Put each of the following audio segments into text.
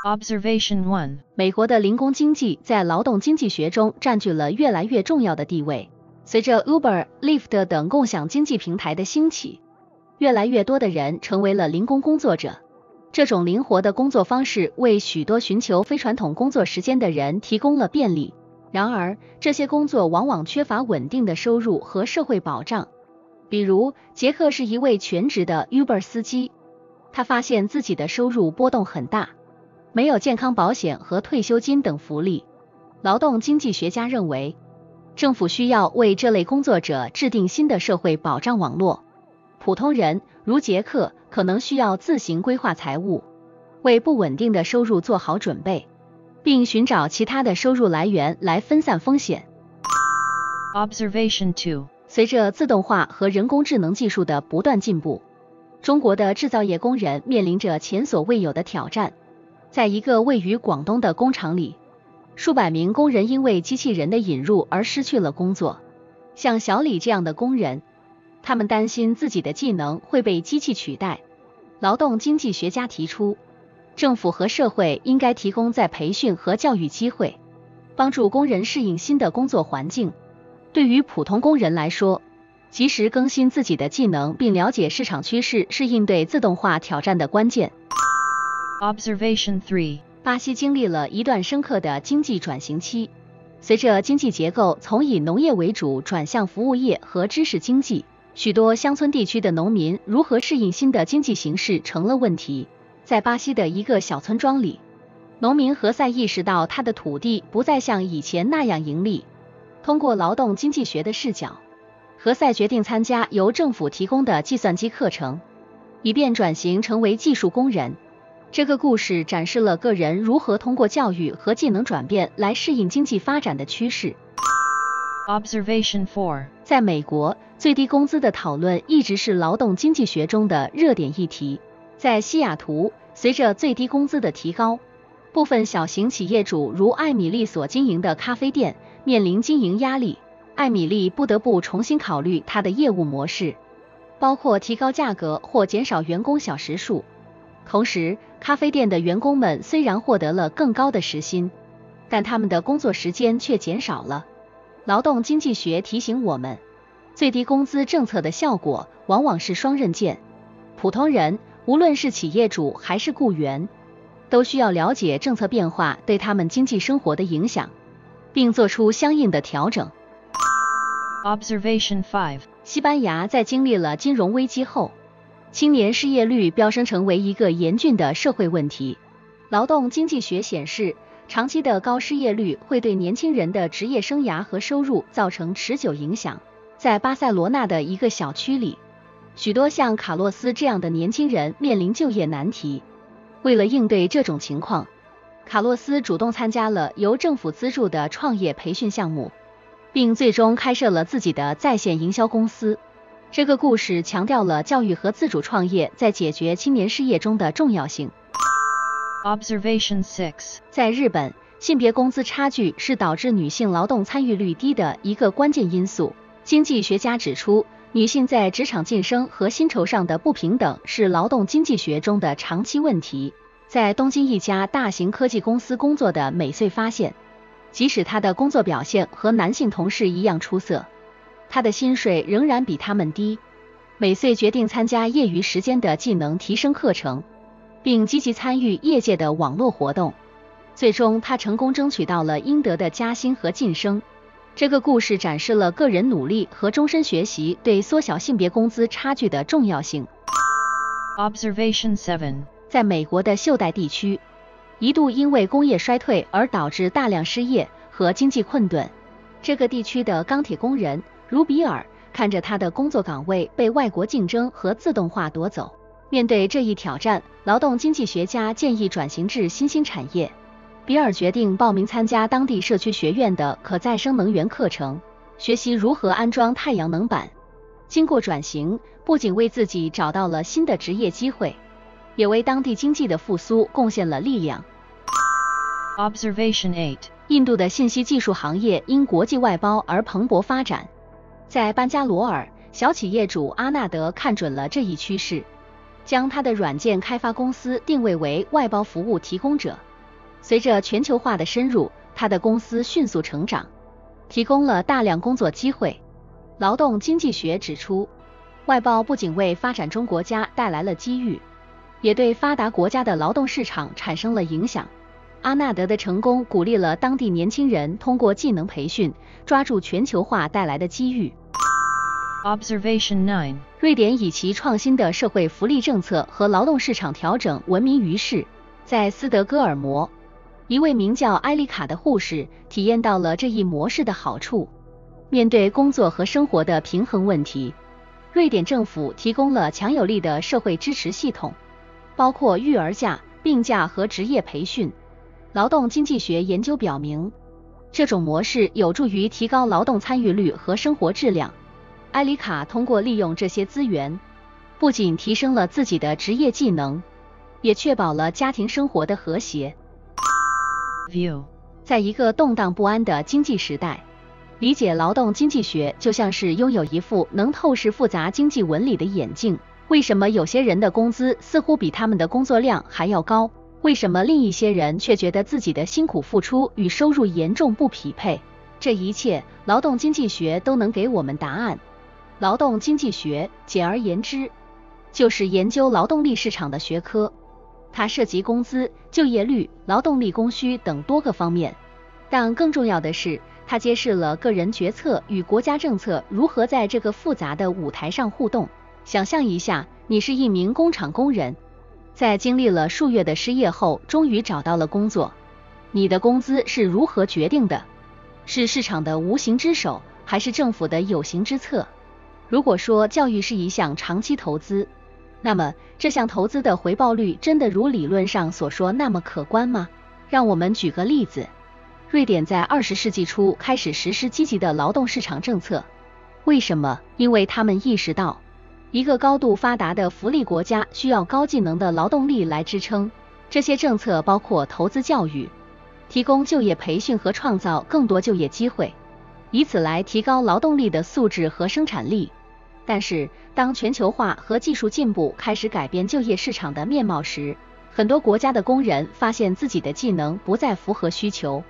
Observation 1. 美国的零工经济在劳动经济学中占据了越来越重要的地位。随着 Uber、Lyft 等共享经济平台的兴起，越来越多的人成为了零工工作者。这种灵活的工作方式为许多寻求非传统工作时间的人提供了便利。然而，这些工作往往缺乏稳定的收入和社会保障。比如，杰克是一位全职的 Uber 司机，他发现自己的收入波动很大，没有健康保险和退休金等福利。劳动经济学家认为，政府需要为这类工作者制定新的社会保障网络。普通人，如杰克，可能需要自行规划财务，为不稳定的收入做好准备，并寻找其他的收入来源来分散风险。Observation 2. 随着自动化和人工智能技术的不断进步，中国的制造业工人面临着前所未有的挑战。在一个位于广东的工厂里，数百名工人因为机器人的引入而失去了工作。像小李这样的工人，他们担心自己的技能会被机器取代。劳动经济学家提出，政府和社会应该提供再培训和教育机会，帮助工人适应新的工作环境。对于普通工人来说，及时更新自己的技能并了解市场趋势是应对自动化挑战的关键。Observation 3. 巴西经历了一段深刻的经济转型期，随着经济结构从以农业为主转向服务业和知识经济，许多乡村地区的农民如何适应新的经济形势成了问题。在巴西的一个小村庄里，农民何塞意识到他的土地不再像以前那样盈利。通过劳动经济学的视角，何塞决定参加由政府提供的计算机课程，以便转型成为技术工人。这个故事展示了个人如何通过教育和技能转变来适应经济发展的趋势。Observation 4. 在美国，最低工资的讨论一直是劳动经济学中的热点议题。在西雅图，随着最低工资的提高，部分小型企业主如艾米丽所经营的咖啡店面临经营压力。艾米丽不得不重新考虑她的业务模式，包括提高价格或减少员工小时数。同时，咖啡店的员工们虽然获得了更高的时薪，但他们的工作时间却减少了。劳动经济学提醒我们，最低工资政策的效果往往是双刃剑。普通人，无论是企业主还是雇员，都需要了解政策变化对他们经济生活的影响，并做出相应的调整。Observation 5. 西班牙在经历了金融危机后，青年失业率飙升成为一个严峻的社会问题。劳动经济学显示，长期的高失业率会对年轻人的职业生涯和收入造成持久影响。在巴塞罗那的一个小区里，许多像卡洛斯这样的年轻人面临就业难题。为了应对这种情况，卡洛斯主动参加了由政府资助的创业培训项目，并最终开设了自己的在线营销公司。这个故事强调了教育和自主创业在解决青年失业中的重要性。Observation 6. 在日本，性别工资差距是导致女性劳动参与率低的一个关键因素。经济学家指出，女性在职场晋升和薪酬上的不平等是劳动经济学中的长期问题。在东京一家大型科技公司工作的美穗发现，即使她的工作表现和男性同事一样出色，她的薪水仍然比他们低。美穗决定参加业余时间的技能提升课程，并积极参与业界的网络活动。最终，她成功争取到了应得的加薪和晋升。这个故事展示了个人努力和终身学习对缩小性别工资差距的重要性。Observation 7. 在美国的袖带地区，一度因为工业衰退而导致大量失业和经济困顿。这个地区的钢铁工人如比尔看着他的工作岗位被外国竞争和自动化夺走。面对这一挑战，劳动经济学家建议转型至新兴产业。比尔决定报名参加当地社区学院的可再生能源课程，学习如何安装太阳能板。经过转型，不仅为自己找到了新的职业机会，也为当地经济的复苏贡献了力量。Observation 8. 印度的信息技术行业因国际外包而蓬勃发展。在班加罗尔，小企业主阿纳德看准了这一趋势，将它的软件开发公司定位为外包服务提供者。随着全球化的深入，它的公司迅速成长，提供了大量工作机会。劳动经济学指出，外包不仅为发展中国家带来了机遇，也对发达国家的劳动市场产生了影响。阿纳德的成功鼓励了当地年轻人通过技能培训，抓住全球化带来的机遇。Observation 9. 瑞典以其创新的社会福利政策和劳动市场调整闻名于世。在斯德哥尔摩，一位名叫埃里卡的护士体验到了这一模式的好处。面对工作和生活的平衡问题，瑞典政府提供了强有力的社会支持系统，包括育儿假、病假和职业培训。劳动经济学研究表明，这种模式有助于提高劳动参与率和生活质量。埃里卡通过利用这些资源，不仅提升了自己的职业技能，也确保了家庭生活的和谐。View. 在一个动荡不安的经济时代，理解劳动经济学就像是拥有一副能透视复杂经济纹理的眼镜。为什么有些人的工资似乎比他们的工作量还要高？为什么另一些人却觉得自己的辛苦付出与收入严重不匹配？这一切，劳动经济学都能给我们答案。劳动经济学，简而言之，就是研究劳动力市场的学科。它涉及工资、就业率、劳动力供需等多个方面。但更重要的是，它揭示了个人决策与国家政策如何在这个复杂的舞台上互动。想象一下，你是一名工厂工人，在经历了数月的失业后，终于找到了工作。你的工资是如何决定的？是市场的无形之手，还是政府的有形之策？如果说教育是一项长期投资，那么这项投资的回报率真的如理论上所说那么可观吗？让我们举个例子。瑞典在20世纪初开始实施积极的劳动市场政策。为什么？因为他们意识到，一个高度发达的福利国家需要高技能的劳动力来支撑。这些政策包括投资教育，提供就业培训和创造更多就业机会，以此来提高劳动力的素质和生产力。但是，当全球化和技术进步开始改变就业市场的面貌时，很多国家的工人发现自己的技能不再符合需求。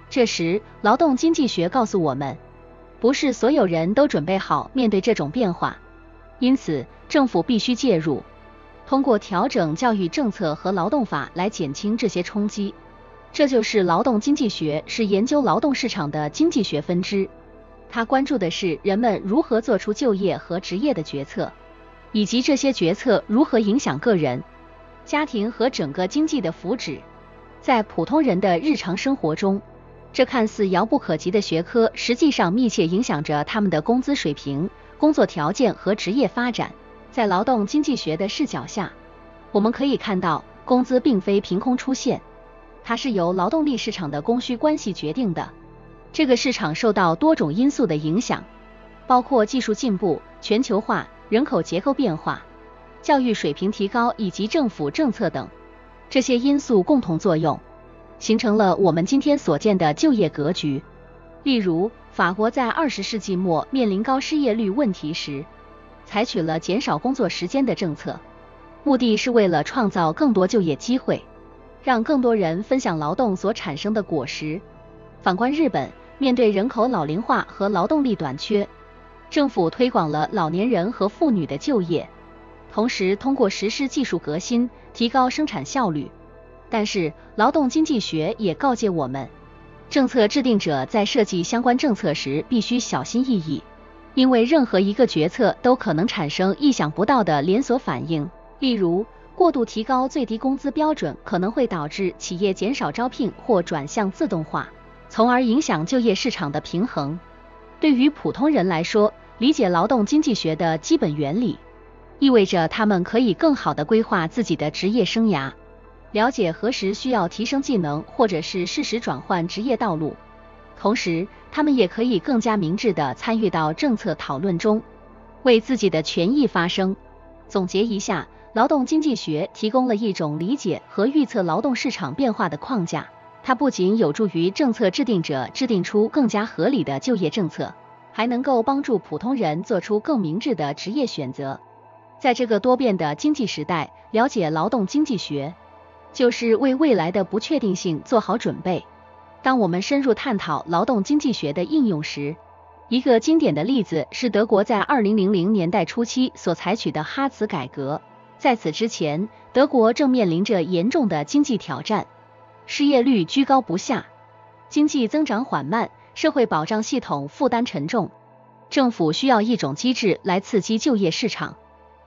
这时，劳动经济学告诉我们，不是所有人都准备好面对这种变化，因此政府必须介入，通过调整教育政策和劳动法来减轻这些冲击。这就是劳动经济学，是研究劳动市场的经济学分支。他关注的是人们如何做出就业和职业的决策，以及这些决策如何影响个人、家庭和整个经济的福祉。在普通人的日常生活中，这看似遥不可及的学科实际上密切影响着他们的工资水平、工作条件和职业发展。在劳动经济学的视角下，我们可以看到，工资并非凭空出现，它是由劳动力市场的供需关系决定的。这个市场受到多种因素的影响，包括技术进步、全球化、人口结构变化、教育水平提高以及政府政策等。这些因素共同作用，形成了我们今天所见的就业格局。例如，法国在20世纪末面临高失业率问题时，采取了减少工作时间的政策，目的是为了创造更多就业机会，让更多人分享劳动所产生的果实。反观日本，面对人口老龄化和劳动力短缺，政府推广了老年人和妇女的就业，同时通过实施技术革新，提高生产效率。但是，劳动经济学也告诫我们，政策制定者在设计相关政策时必须小心翼翼，因为任何一个决策都可能产生意想不到的连锁反应。例如，过度提高最低工资标准可能会导致企业减少招聘或转向自动化，从而影响就业市场的平衡。对于普通人来说，理解劳动经济学的基本原理，意味着他们可以更好地规划自己的职业生涯，了解何时需要提升技能，或者是适时转换职业道路。同时，他们也可以更加明智地参与到政策讨论中，为自己的权益发声。总结一下，劳动经济学提供了一种理解和预测劳动市场变化的框架。它不仅有助于政策制定者制定出更加合理的就业政策，还能够帮助普通人做出更明智的职业选择。在这个多变的经济时代，了解劳动经济学，就是为未来的不确定性做好准备。当我们深入探讨劳动经济学的应用时，一个经典的例子是德国在2000年代初期所采取的哈茨改革。在此之前，德国正面临着严重的经济挑战，失业率居高不下，经济增长缓慢，社会保障系统负担沉重，政府需要一种机制来刺激就业市场，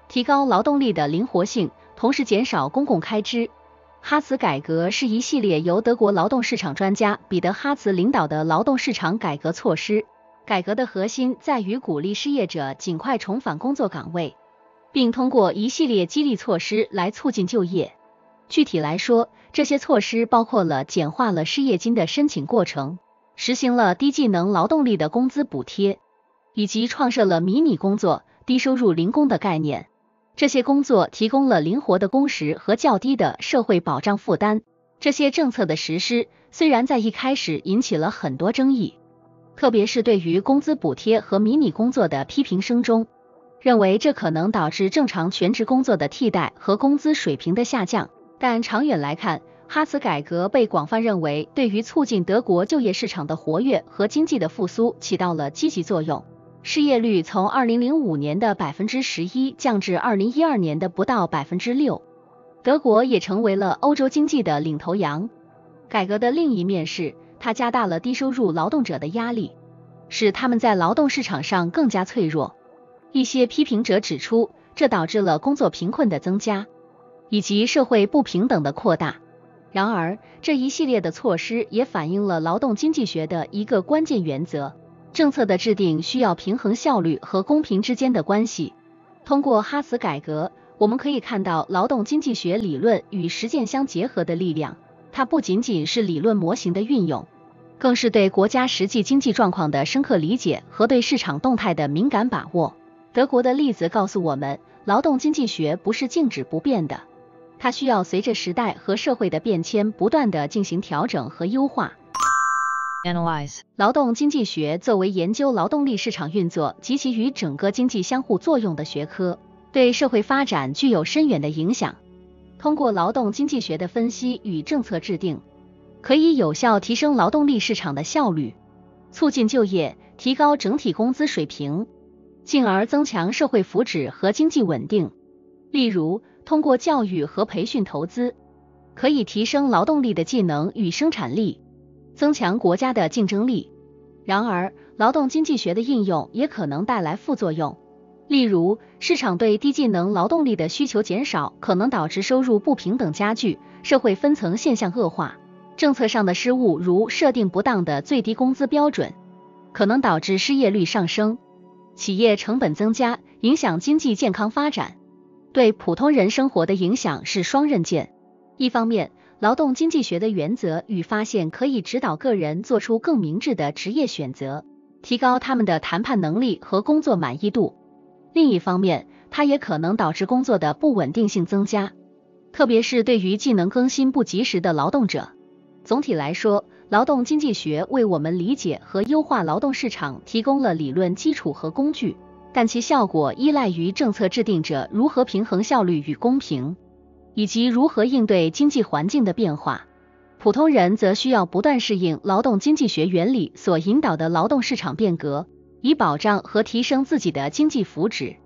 提高劳动力的灵活性，同时减少公共开支。哈茨改革是一系列由德国劳动市场专家彼得哈茨领导的劳动市场改革措施。改革的核心在于鼓励失业者尽快重返工作岗位，并通过一系列激励措施来促进就业。具体来说，这些措施包括了简化了失业金的申请过程，实行了低技能劳动力的工资补贴，以及创设了迷你工作、低收入零工的概念。这些工作提供了灵活的工时和较低的社会保障负担。这些政策的实施虽然在一开始引起了很多争议，特别是对于工资补贴和迷你工作的批评声中，认为这可能导致正常全职工作的替代和工资水平的下降。但长远来看，哈茨改革被广泛认为对于促进德国就业市场的活跃和经济的复苏起到了积极作用。失业率从2005年的 11% 降至2012年的不到 6%， 德国也成为了欧洲经济的领头羊。改革的另一面是，它加大了低收入劳动者的压力，使他们在劳动市场上更加脆弱。一些批评者指出，这导致了工作贫困的增加，以及社会不平等的扩大。然而，这一系列的措施也反映了劳动经济学的一个关键原则：政策的制定需要平衡效率和公平之间的关系。通过哈茨改革，我们可以看到劳动经济学理论与实践相结合的力量。它不仅仅是理论模型的运用，更是对国家实际经济状况的深刻理解和对市场动态的敏感把握。德国的例子告诉我们，劳动经济学不是静止不变的，它需要随着时代和社会的变迁不断地进行调整和优化。Analyze. 劳动经济学作为研究劳动力市场运作及其与整个经济相互作用的学科，对社会发展具有深远的影响。通过劳动经济学的分析与政策制定，可以有效提升劳动力市场的效率，促进就业，提高整体工资水平，进而增强社会福祉和经济稳定。例如，通过教育和培训投资，可以提升劳动力的技能与生产力，增强国家的竞争力。然而，劳动经济学的应用也可能带来副作用。例如，市场对低技能劳动力的需求减少，可能导致收入不平等加剧，社会分层现象恶化。政策上的失误，如设定不当的最低工资标准，可能导致失业率上升，企业成本增加，影响经济健康发展。对普通人生活的影响是双刃剑。一方面，劳动经济学的原则与发现可以指导个人做出更明智的职业选择，提高他们的谈判能力和工作满意度。另一方面，它也可能导致工作的不稳定性增加，特别是对于技能更新不及时的劳动者。总体来说，劳动经济学为我们理解和优化劳动市场提供了理论基础和工具，但其效果依赖于政策制定者如何平衡效率与公平，以及如何应对经济环境的变化。普通人则需要不断适应劳动经济学原理所引导的劳动市场变革，以保障和提升自己的经济福祉。